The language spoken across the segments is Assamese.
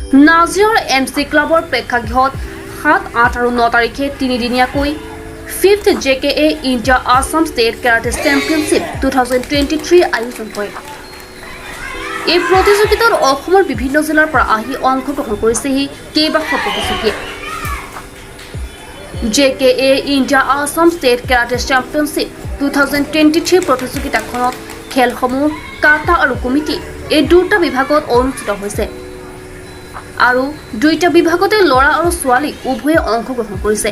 নাজিৰাৰ MC ক্লাবৰ প্ৰেক্ষাগৃহত 7, 8 আৰু 9 তাৰিখে তিনিদিনীয়াকৈ 5th JKA India Assam State Karate Championship 2023 আয়োজন কৰে। এই প্ৰতিযোগিতাত অসমৰ বিভিন্ন জিলাৰ পৰা আহি অংশগ্ৰহণ কৰিছেহি কেইবাশ প্ৰতিযোগীয়ে। JKA India Assam State Karate Championship 2023 প্ৰতিযোগিতাখনত খেলসমূহ কাটা আৰু কুমিটি এই দুটা বিভাগত অনুষ্ঠিত হৈছে আৰু দুইটা বিভাগতে ল'ৰা আৰু ছোৱালী উভয়ে অংশগ্ৰহণ কৰিছে।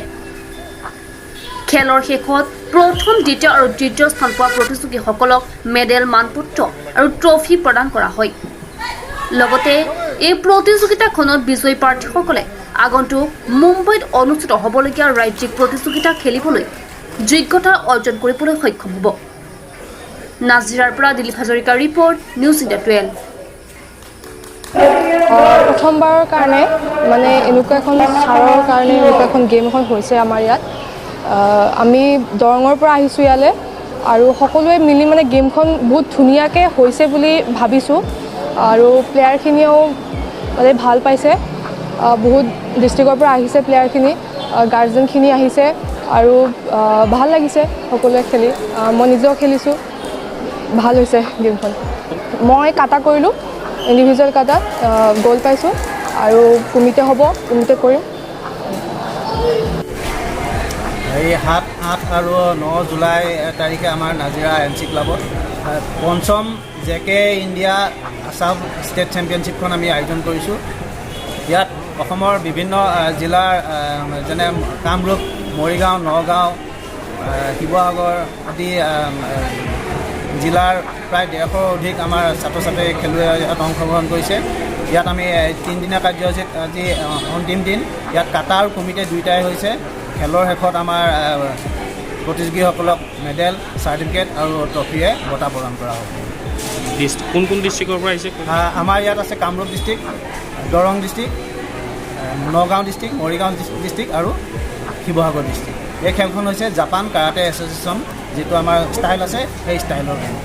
খেলৰ শেষত প্ৰথম, দ্বিতীয় আৰু তৃতীয় স্থান পোৱা প্ৰতিযোগীসকলক মেডেল, মানপত্ৰ আৰু ট্ৰফি প্ৰদান কৰা হয়। লগতে এই প্ৰতিযোগিতাখনত বিজয়ী প্ৰাৰ্থীসকলে আগন্তুক মুম্বাইত অনুষ্ঠিত হ'বলগীয়া ৰাজ্যিক প্ৰতিযোগিতা খেলিবলৈ যোগ্যতা অৰ্জন কৰিবলৈ সক্ষম হ'ব। নাজিৰাৰ পৰা দিলীপ হাজৰিকাৰ ৰিপৰ্ট, নিউজ ইণ্ডিয়া 12। প্ৰথমবাৰৰ কাৰণে মানে এনেকুৱা এখন ছাৰৰ কাৰণে এনেকুৱা এখন গেম এখন হৈছে আমাৰ ইয়াত। আমি দৰঙৰ পৰা আহিছোঁ ইয়ালৈ আৰু সকলোৱে মিলি মানে গেমখন বহুত ধুনীয়াকৈ হৈছে বুলি ভাবিছোঁ আৰু প্লেয়াৰখিনিয়েও মানে ভাল পাইছে। বহুত ডিষ্ট্ৰিক্টৰ পৰা আহিছে প্লেয়াৰখিনি, গাৰ্জেনখিনি আহিছে আৰু ভাল লাগিছে সকলোৱে খেলি। মই নিজেও খেলিছোঁ, ভাল হৈছে গেমখন। মই কাটা কৰিলোঁ, ইণ্ডিভিজুৱেল কাটাত গ'ল্ড পাইছোঁ আৰু কুমিতে হ'ব, কুমিতে কৰিম। এই 7, 8 আৰু 9 জুলাই তাৰিখে আমাৰ নাজিৰা MC ক্লাবত পঞ্চম JKA ইণ্ডিয়া আছাম ষ্টেট চেম্পিয়নশ্বিপখন আমি আয়োজন কৰিছোঁ। ইয়াত অসমৰ বিভিন্ন জিলাৰ যেনে কামৰূপ, মৰিগাঁও, নগাঁও, শিৱসাগৰ আদি জিলাৰ প্ৰায় 150 অধিক আমাৰ ছাত্ৰ ছাত্ৰী খেলুৱৈ ইয়াত অংশগ্ৰহণ কৰিছে। ইয়াত আমি 3দিনীয়া কাৰ্যসূচীত আজি অন্তিম দিন। ইয়াত কাটা আৰু কুমিতে দুয়োটাই হৈছে। খেলৰ শেষত আমাৰ প্ৰতিযোগীসকলক মেডেল, চাৰ্টিফিকেট আৰু ট্ৰফিয়ে বঁটা প্ৰদান কৰা হ'ব। কোন কোন ডিষ্ট্ৰিক্টৰ পৰা আহিছে? আমাৰ ইয়াত আছে Kamrup district, Darrang district, Nagaon district, Morigaon district আৰু শিৱসাগৰ ডিষ্ট্ৰিক্ট। এই খেলখন হৈছে জাপান কাৰাটে এছ'চিয়েশ্যন, যিটো আমাৰ ষ্টাইল আছে সেই ষ্টাইলৰ গেম।